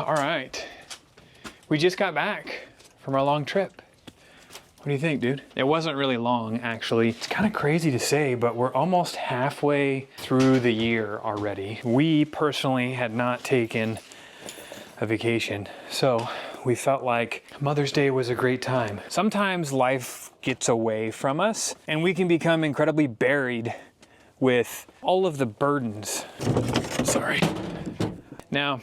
All right, we just got back from our long trip. What do you think, dude? It wasn't really long, actually. It's kind of crazy to say, but we're almost halfway through the year already. We personally had not taken a vacation, so we felt like Mother's Day was a great time. Sometimes life gets away from us and we can become incredibly buried with all of the burdens. Sorry. Now,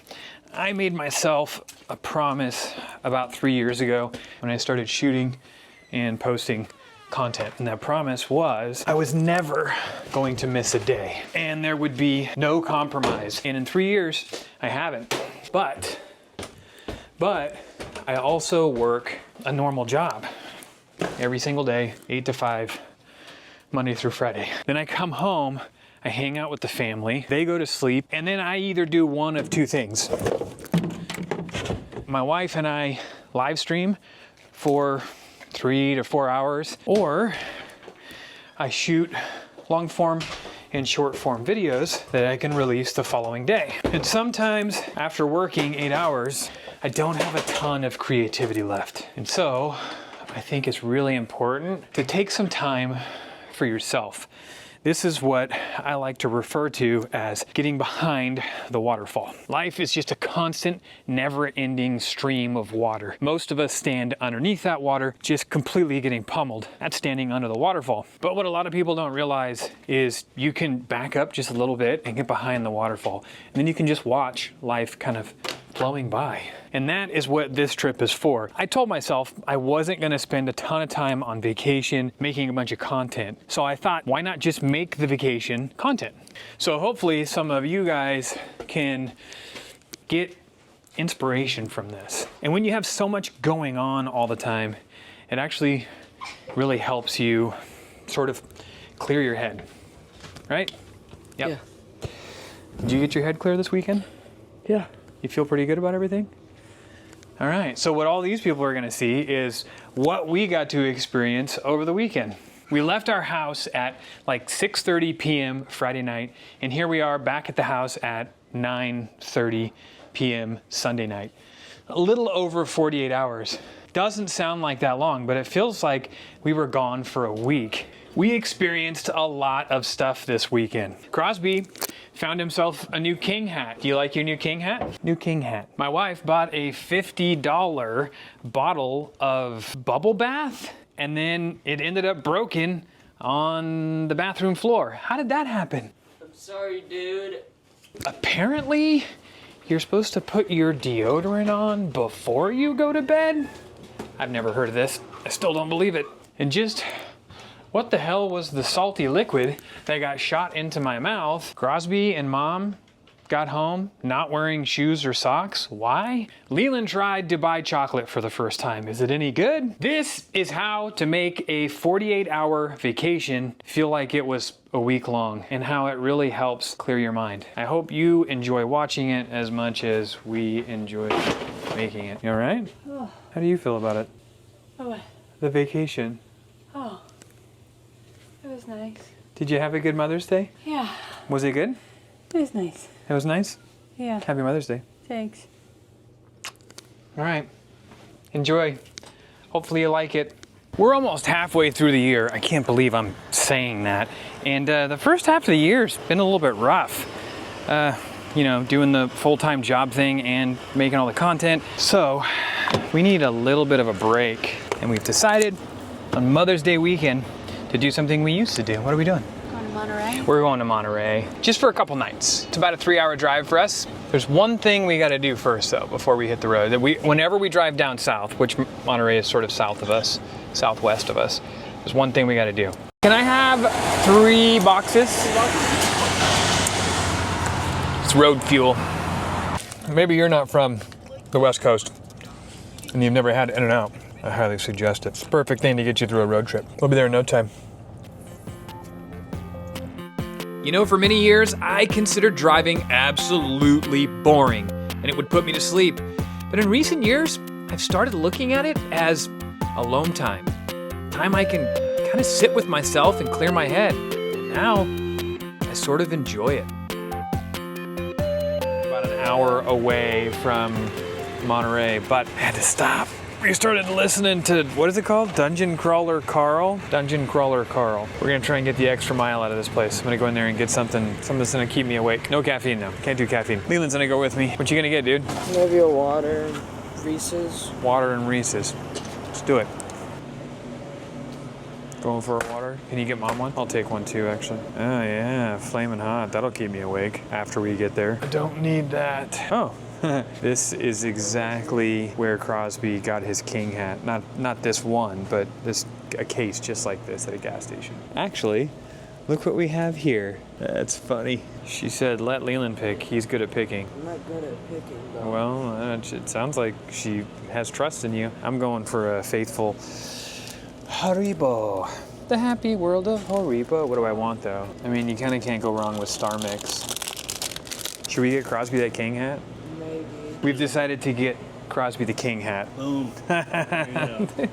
I made myself a promise about 3 years ago when I started shooting and posting content. And that promise was I was never going to miss a day and there would be no compromise. And in 3 years, I haven't. But I also work a normal job every single day, 8 to 5, Monday through Friday. Then I come home, I hang out with the family, they go to sleep, and then I either do one of two things. My wife and I live stream for 3 to 4 hours, or I shoot long form and short form videos that I can release the following day. And sometimes after working 8 hours, I don't have a ton of creativity left. And so I think it's really important to take some time for yourself. This is what I like to refer to as getting behind the waterfall. Life is just a constant, never-ending stream of water. Most of us stand underneath that water, just completely getting pummeled. That's standing under the waterfall. But what a lot of people don't realize is you can back up just a little bit and get behind the waterfall. And then you can just watch life kind of flowing by. And that is what this trip is for. I told myself I wasn't gonna spend a ton of time on vacation making a bunch of content. So I thought, why not just make the vacation content? So hopefully some of you guys can get inspiration from this. And when you have so much going on all the time, it actually really helps you sort of clear your head, right? Yep. Yeah. Did you get your head clear this weekend? Yeah. You feel pretty good about everything? All right, so what all these people are gonna see is what we got to experience over the weekend. We left our house at like 6:30 p.m. Friday night, and here we are back at the house at 9:30 p.m. Sunday night. A little over 48 hours. Doesn't sound like that long, but it feels like we were gone for a week. We experienced a lot of stuff this weekend. Crosby found himself a new king hat. Do you like your new king hat? New king hat. My wife bought a $50 bottle of bubble bath, and then it ended up broken on the bathroom floor. How did that happen? I'm sorry, dude. Apparently, you're supposed to put your deodorant on before you go to bed? I've never heard of this. I still don't believe it. And just what the hell was the salty liquid that got shot into my mouth? Crosby and Mom got home not wearing shoes or socks. Why? Leland tried to buy chocolate for the first time. Is it any good? This is how to make a 48-hour vacation feel like it was a week long, and how it really helps clear your mind. I hope you enjoy watching it as much as we enjoy making it. You all right? Oh. How do you feel about it? Oh. The vacation. Oh. It was nice. Did you have a good Mother's Day? Yeah. Was it good? It was nice. It was nice? Yeah. Happy Mother's Day. Thanks. All right. Enjoy. Hopefully you like it. We're almost halfway through the year. I can't believe I'm saying that. And the first half of the year's been a little bit rough. You know, doing the full-time job thing and making all the content. So we need a little bit of a break. And we've decided on Mother's Day weekend to do something we used to do. What are we doing? Going to Monterey? We're going to Monterey just for a couple nights. It's about a 3-hour drive for us. There's one thing we got to do first though before we hit the road. That whenever we drive down south, which Monterey is sort of south of us, southwest of us, there's one thing we got to do. Can I have 3 boxes? It's road fuel. Maybe you're not from the West Coast and you've never had In-N-Out. I highly suggest it. It's the perfect thing to get you through a road trip. We'll be there in no time. You know, for many years, I considered driving absolutely boring, and it would put me to sleep. But in recent years, I've started looking at it as alone time. Time I can kind of sit with myself and clear my head. And now, I sort of enjoy it. About an hour away from Monterey, but I had to stop. We started listening to, what is it called? Dungeon Crawler Carl? Dungeon Crawler Carl. We're gonna try and get the extra mile out of this place. I'm gonna go in there and get something that's gonna keep me awake. No caffeine though, can't do caffeine. Leland's gonna go with me. What you gonna get, dude? Maybe a water, Reese's. Water and Reese's. Let's do it. Going for a water? Can you get mom one? I'll take one too, actually. Oh yeah, flaming hot. That'll keep me awake after we get there. I don't need that. Oh. This is exactly where Crosby got his king hat. Not this one, but a case just like this at a gas station. Actually, look what we have here. That's funny. She said, let Leland pick. He's good at picking. I'm not good at picking, though. Well, it sounds like she has trust in you. I'm going for a faithful Haribo. The happy world of Haribo. What do I want, though? I mean, you kind of can't go wrong with Star Mix. Should we get Crosby that king hat? Maybe. We've decided to get Crosby the king hat. Boom. There you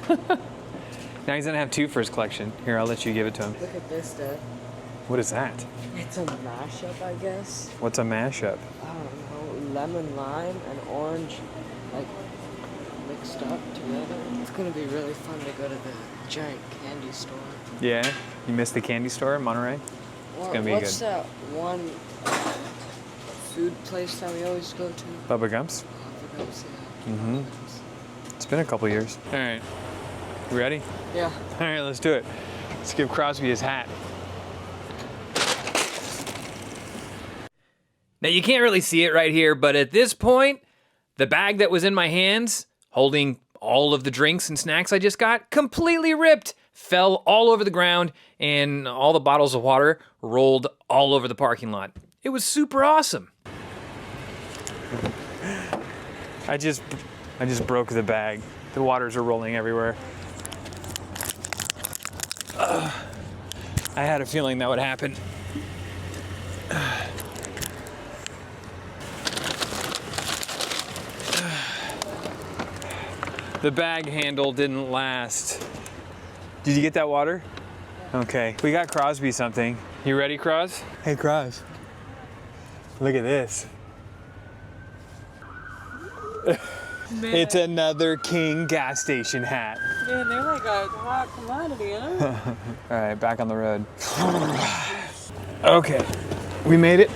go. Now he's gonna have two for his collection. Here, I'll let you give it to him. Look at this, Dad. What is that? It's a mashup, I guess. What's a mashup? I don't know. Lemon, lime, and orange, like, mixed up together. It's gonna be really fun to go to the giant candy store. Yeah? You missed the candy store in Monterey? Well, gonna be what's good. that one food place that we always go to? Bubba Gumps? I forgot to say that. Mm-hmm. It's been a couple years. All right. You ready? Yeah. All right, let's do it. Let's give Crosby his hat. Now you can't really see it right here, but at this point, the bag that was in my hands, holding all of the drinks and snacks I just got, completely ripped, fell all over the ground, and all the bottles of water rolled all over the parking lot. It was super awesome. I just broke the bag. The waters are rolling everywhere. I had a feeling that would happen. The bag handle didn't last. Did you get that water? Okay, we got Crosby something. You ready, Cros? Hey, Cros. Look at this. It's another King gas station hat. Yeah, they're like a hot commodity, huh? All right, back on the road. Okay, we made it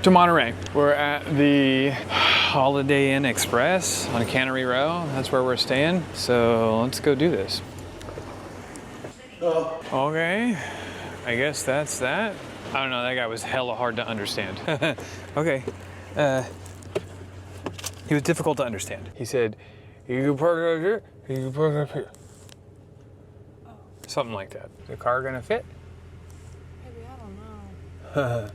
to Monterey. We're at the Holiday Inn Express on Cannery Row. That's where we're staying. So let's go do this. Okay, I guess that's that. I don't know, that guy was hella hard to understand. Okay, he was difficult to understand. He said, you can park right here, you can park up here. Something like that. Is the car gonna fit? Maybe, I don't know.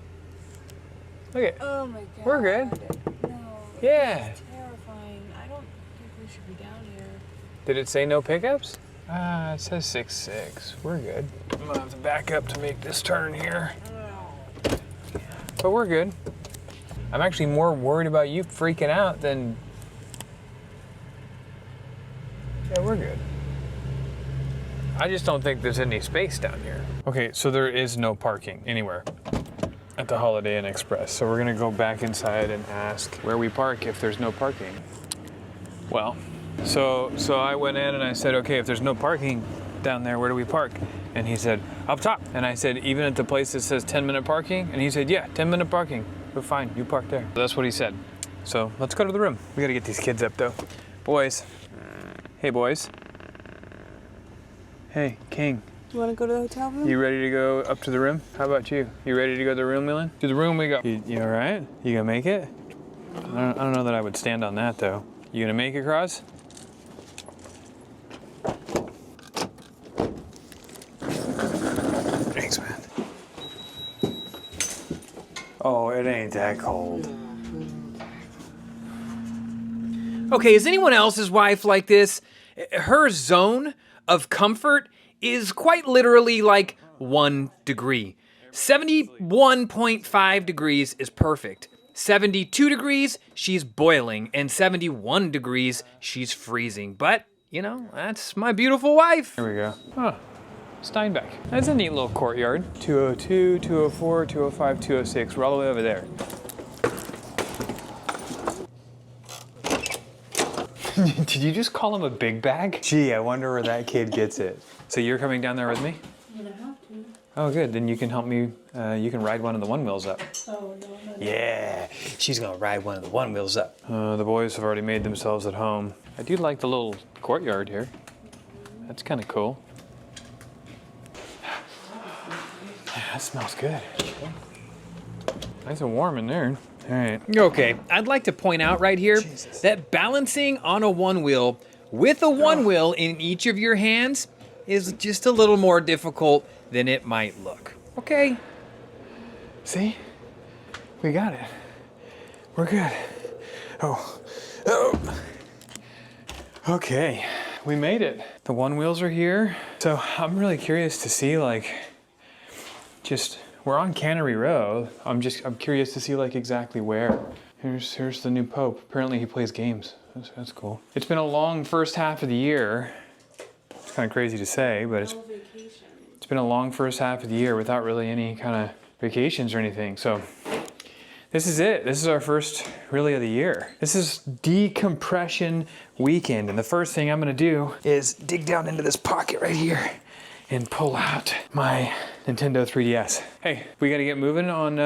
Okay, Oh my god. we're good. No. Yeah. It's terrifying. I don't think we should be down here. Did it say no pickups? It says 6-6. We're good. I'm gonna have to back up to make this turn here. But we're good. I'm actually more worried about you freaking out than... Yeah, we're good. I just don't think there's any space down here. Okay, so there is no parking anywhere at the Holiday Inn Express. So we're gonna go back inside and ask where we park if there's no parking. Well, so I went in and I said, okay, if there's no parking down there, where do we park? And he said, up top. And I said, even at the place that says 10-minute parking? And he said, yeah, 10-minute parking. We're fine, you park there. That's what he said. So let's go to the room. We gotta get these kids up though. Boys. Hey, boys. Hey, King. You want to go to the hotel room? You ready to go up to the room? How about you? You ready to go to the room, Leland? To the room we go. You all right? You gonna make it? I don't know that I would stand on that though. You gonna make it, Cross? Thanks, man. Oh, it ain't that cold. Okay, is anyone else's wife like this? Her zone of comfort is quite literally like 1 degree. 71.5 degrees is perfect. 72 degrees, she's boiling, and 71 degrees, she's freezing. But, you know, that's my beautiful wife. Here we go. Huh. Steinbeck. That's a neat little courtyard. 202, 204, 205, 206. We're all the way over there. Did you just call him a big bag? Gee, I wonder where that kid gets it. So you're coming down there with me? I'm gonna have to. Oh, good. Then you can help me. You can ride one of the one wheels up. Oh, no, no, no. Yeah, she's gonna ride one of the one wheels up. The boys have already made themselves at home. I do like the little courtyard here. That's kind of cool. Yeah, that smells good. Nice and warm in there. All right. Okay, I'd like to point out right here that balancing on a one wheel with a one wheel in each of your hands is just a little more difficult than it might look. Okay? See? We got it. We're good. Oh. Oh. Okay. We made it. The one wheels are here. So I'm really curious to see, like, we're on Cannery Row. I'm curious to see, like, exactly where. Here's the new Pope. Apparently he plays games. That's cool. It's been a long first half of the year. It's kind of crazy to say, but it's been a long first half of the year without really any kind of vacations or anything. So this is it. This is our first really of the year. This is decompression weekend. And the first thing I'm gonna do is dig down into this pocket right here and pull out my Nintendo 3DS. Hey, we gotta get moving on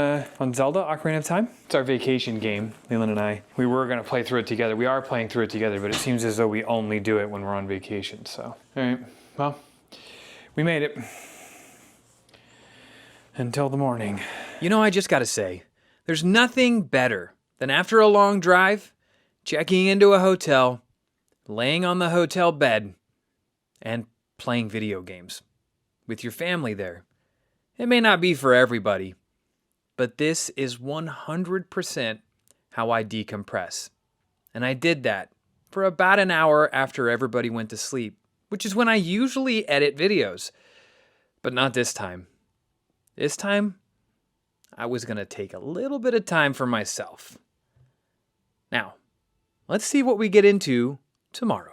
Zelda Ocarina of Time. It's our vacation game, Leland and I. We were gonna play through it together. We are playing through it together, but it seems as though we only do it when we're on vacation, so. All right, well, we made it. Until the morning. You know, I just gotta say, there's nothing better than after a long drive, checking into a hotel, laying on the hotel bed, and playing video games with your family there. It may not be for everybody, but this is 100% how I decompress. And I did that for about an hour after everybody went to sleep, which is when I usually edit videos. But not this time. This time, I was going to take a little bit of time for myself. Now, let's see what we get into tomorrow.